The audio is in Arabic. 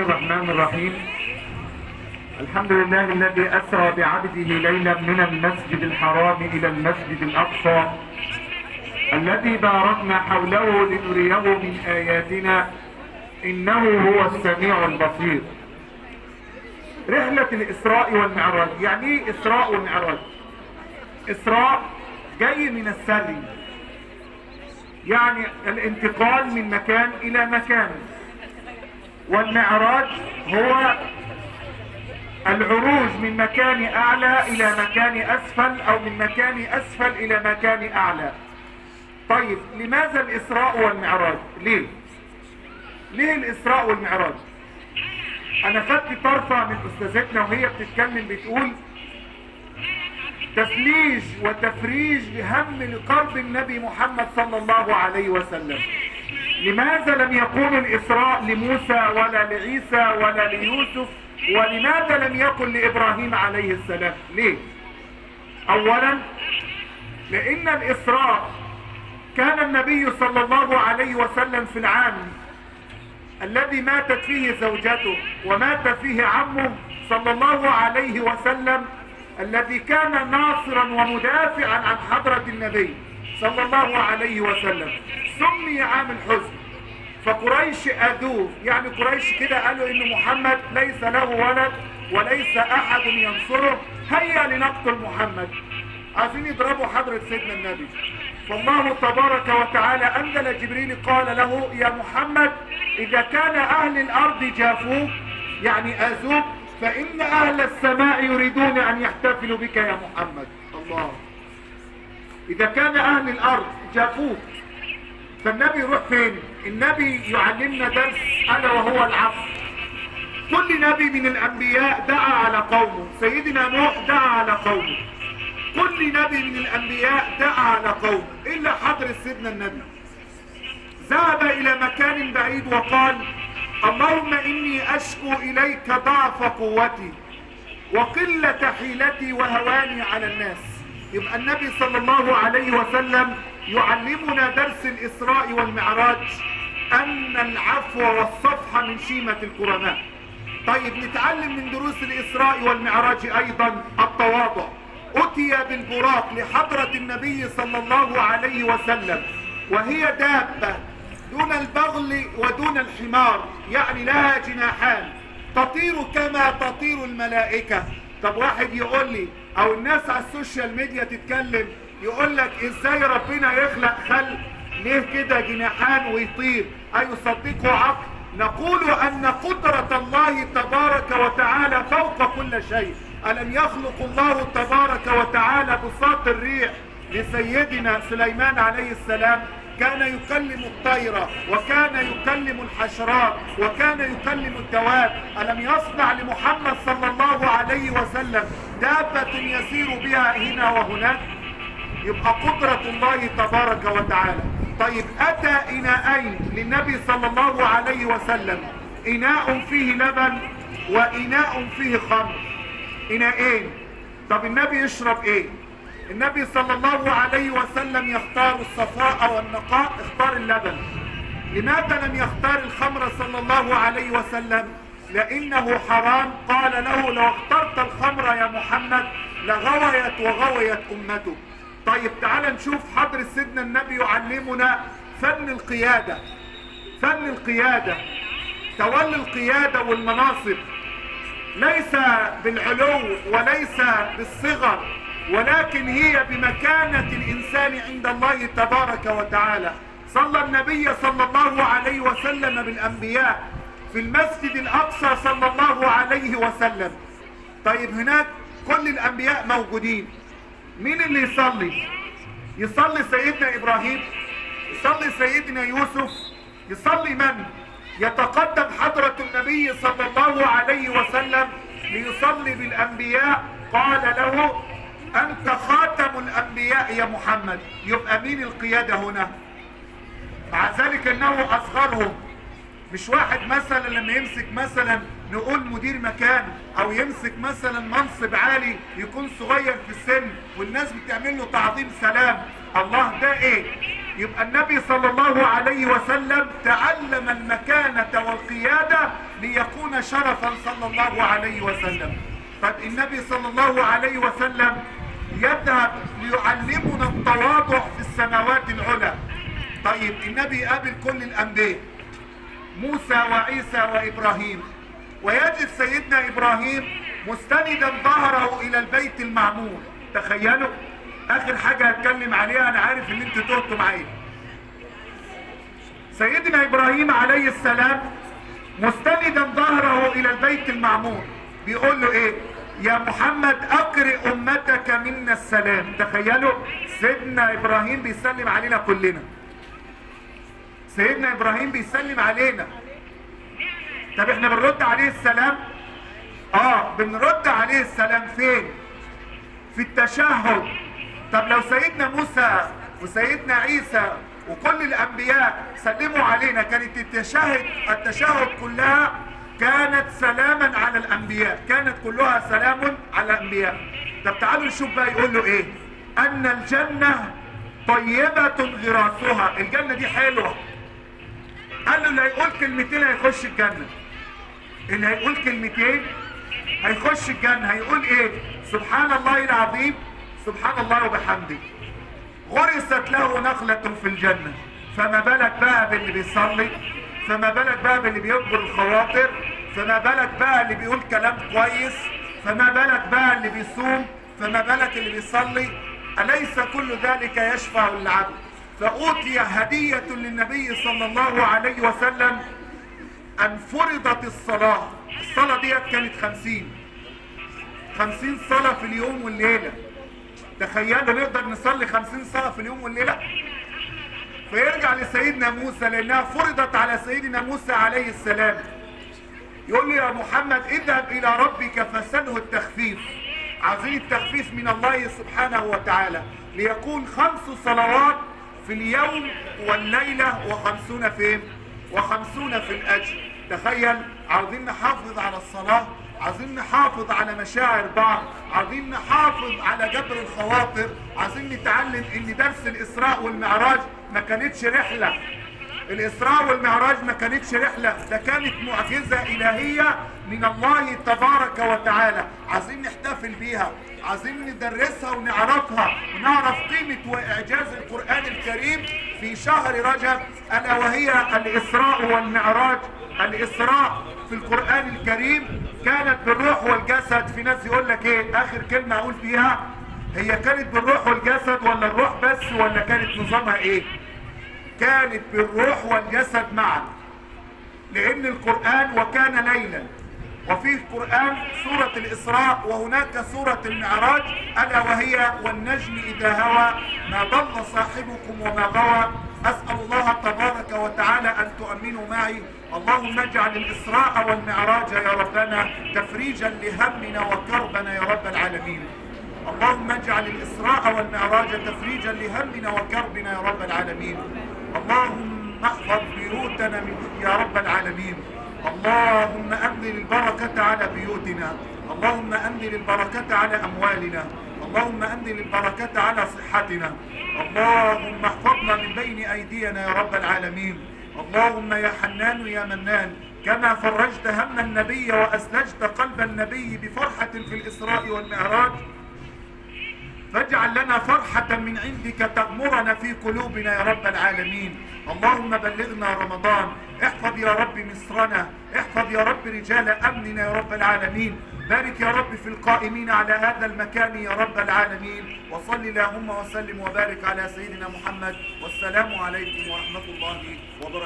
الرحمن الرحيم. الحمد لله الذي أسرى بعبده ليلا من المسجد الحرام إلى المسجد الأقصى الذي باركنا حوله لنريه من آياتنا إنه هو السميع البصير. رحلة الإسراء والمعراج. يعني إيه إسراء والمعراج؟ إسراء جاي من السري، يعني الانتقال من مكان إلى مكان، والمعراج هو العروج من مكان أعلى إلى مكان أسفل، أو من مكان أسفل إلى مكان أعلى. طيب لماذا الإسراء والمعراج؟ ليه الإسراء والمعراج؟ أنا خدت طرفة من أستاذتنا وهي بتتكلم بتقول تفليج وتفريج لهم لقرب النبي محمد صلى الله عليه وسلم. لماذا لم يكون الإسراء لموسى ولا لعيسى ولا ليوسف؟ ولماذا لم يكن لإبراهيم عليه السلام؟ ليه؟ أولا لأن الإسراء كان النبي صلى الله عليه وسلم في العام الذي ماتت فيه زوجته ومات فيه عمه صلى الله عليه وسلم، الذي كان ناصرا ومدافعا عن حضرة النبي صلى الله عليه وسلم، سمي عام الحزن. فقريش أذوه، يعني قريش كده قالوا إن محمد ليس له ولد وليس أحد ينصره، هيا لنقتل محمد، عايزين يضربوا حضرة سيدنا النبي. فالله تبارك وتعالى أنزل جبريل قال له يا محمد إذا كان أهل الأرض جافوك يعني أذوك، فإن أهل السماء يريدون أن يحتفلوا بك يا محمد. الله، إذا كان أهل الأرض جافوك فالنبي يروح فين؟ النبي يعلمنا درس ألا وهو العفو. كل نبي من الأنبياء دعا على قومه، سيدنا نوح دعا على قومه، كل نبي من الأنبياء دعا على قومه إلا حضر سيدنا النبي. ذهب إلى مكان بعيد وقال اللهم إني أشكو إليك ضعف قوتي وقلة حيلتي وهواني على الناس. يبقى النبي صلى الله عليه وسلم يعلمنا درس الإسراء والمعراج أن العفو والصفح من شيمة الكرماء. طيب نتعلم من دروس الإسراء والمعراج أيضا التواضع. أتي بالبراق لحضرة النبي صلى الله عليه وسلم وهي دابة دون البغل ودون الحمار، يعني لها جناحان تطير كما تطير الملائكة. طب واحد يقول لي او الناس على السوشيال ميديا تتكلم يقول لك ازاي ربنا يخلق خلق ليه كده جناحان ويطير؟ ايصدقه عقل؟ نقول ان قدرة الله تبارك وتعالى فوق كل شيء. ألم يخلق الله تبارك وتعالى بساط الريح لسيدنا سليمان عليه السلام؟ كان يكلم الطير وكان يكلم الحشرات وكان يكلم الدواب. ألم يصنع لمحمد صلى الله عليه وسلم دابة يسير بها هنا وهناك؟ يبقى قدرة الله تبارك وتعالى. طيب أتى إناءين للنبي صلى الله عليه وسلم، إناء فيه لبن وإناء فيه خمر، إناءين. طب النبي يشرب إيه؟ النبي صلى الله عليه وسلم يختار الصفاء والنقاء، اختار اللبن. لماذا لم يختار الخمر صلى الله عليه وسلم؟ لأنه حرام. قال له لو اخترت الخمر يا محمد لغويت وغويت أمته. طيب تعال نشوف حضر سيدنا النبي يعلمنا فن القيادة. فن القيادة، تولي القيادة والمناصب ليس بالعلو وليس بالصغر، ولكن هي بمكانة الإنسان عند الله تبارك وتعالى. صلى النبي صلى الله عليه وسلم بالأنبياء في المسجد الأقصى صلى الله عليه وسلم. طيب هناك كل الأنبياء موجودين، مين اللي يصلي؟ يصلي سيدنا إبراهيم؟ يصلي سيدنا يوسف؟ يصلي من؟ يتقدم حضرة النبي صلى الله عليه وسلم ليصلي بالأنبياء. قال له أنت خاتم الأنبياء يا محمد. يبقى مين القيادة هنا؟ مع ذلك أنه أصغرهم. مش واحد مثلا لما يمسك مثلا نقول مدير مكان أو يمسك مثلا منصب عالي يكون صغير في السن والناس بتعمل له تعظيم سلام. الله، ده إيه؟ يبقى النبي صلى الله عليه وسلم تعلم المكانة والقيادة ليكون شرفا صلى الله عليه وسلم. طب النبي صلى الله عليه وسلم يذهب ليعلمنا التواضع في السماوات العلى. طيب النبي قابل كل الأنبياء، موسى وعيسى وإبراهيم، ويجد سيدنا إبراهيم مستندا ظهره إلى البيت المعمور. تخيلوا آخر حاجة هتكلم عليها، أنا عارف إن أنتوا تهتوا معايا. سيدنا إبراهيم عليه السلام مستندا ظهره إلى البيت المعمور، بيقول له إيه؟ يا محمد أقرئ أمتك منا السلام. تخيلوا سيدنا إبراهيم بيسلم علينا كلنا، سيدنا إبراهيم بيسلم علينا. طب احنا بنرد عليه السلام؟ بنرد عليه السلام فين؟ في التشهد. طب لو سيدنا موسى وسيدنا عيسى وكل الأنبياء سلموا علينا، كانت التشهد كلها كانت سلاما على الأنبياء، كانت كلها سلام على الأنبياء. طب تعالوا نشوف بقى يقول له إيه؟ أن الجنة طيبة غراسها، الجنة دي حلوة. قال له اللي هيقول كلمتين هيخش الجنة، اللي هيقول كلمتين هيخش الجنة. هيقول إيه؟ سبحان الله العظيم، سبحان الله وبحمده، غرست له نخلة في الجنة. فما بالك بقى باللي بيصلي، فما بالك بقى باللي بيجبر الخواطر، فما بالك بقى اللي بيقول كلام كويس، فما بالك بقى اللي بيصوم، فما بالك اللي بيصلي. أليس كل ذلك يشفع للعبد؟ فأوتي هدية للنبي صلى الله عليه وسلم أن فرضت الصلاة. الصلاة ديت كانت 50 صلاة في اليوم والليلة. تخيلوا نقدر نصلي 50 صلاة في اليوم والليلة؟ فيرجع لسيدنا موسى لأنها فرضت على سيدنا موسى عليه السلام، يقول له يا محمد اذهب إلى ربك فسله التخفيف. عايزين التخفيف من الله سبحانه وتعالى، ليكون 5 صلوات في اليوم والليلة و50 فين؟ و50 في الأجر. تخيل، عاوزين نحافظ على الصلاة، عايزين نحافظ على مشاعر بعض، عايزين نحافظ على جبر الخواطر، عايزين نتعلم ان درس الإسراء والمعراج ما كانتش رحلة. الإسراء والمعراج ما كانتش رحلة، ده كانت معجزة إلهية من الله تبارك وتعالى. عايزين نحتفل بيها، عايزين ندرسها ونعرفها ونعرف قيمة وإعجاز القرآن الكريم في شهر رجب، ألا وهي الإسراء والمعراج. الإسراء في القرآن الكريم كانت بالروح والجسد. في ناس يقول لك ايه آخر كلمة أقول فيها، هي كانت بالروح والجسد ولا الروح بس ولا كانت نظامها ايه؟ كانت بالروح والجسد معا، لأن القرآن وكان ليلا، وفي القرآن سورة الإسراء وهناك سورة المعراج، ألا وهي والنجم إذا هوى ما ضل صاحبكم وما غوى. أسأل الله تبارك وتعالى أن تؤمنوا معي. اللهم اجعل الإسراء والمعراج يا ربنا تفريجا لهمنا وكربنا يا رب العالمين. اللهم اجعل الإسراء والمعراج تفريجا لهمنا وكربنا يا رب العالمين. اللهم احفظ بيوتنا يا رب العالمين. اللهم أنزل البركة على بيوتنا، اللهم أنزل البركة على أموالنا، اللهم أنزل البركة على صحتنا. اللهم احفظنا من بين أيدينا يا رب العالمين. اللهم يا حنان يا منان، كما فرجت هم النبي وأسلجت قلب النبي بفرحة في الإسراء والمعراج، فاجعل لنا فرحة من عندك تغمرنا في قلوبنا يا رب العالمين. اللهم بلغنا رمضان. احفظ يا رب مصرنا، احفظ يا رب رجال أمننا يا رب العالمين. بارك يا رب في القائمين على هذا المكان يا رب العالمين. وصل اللهم وسلم وبارك على سيدنا محمد، والسلام عليكم ورحمة الله وبركاته.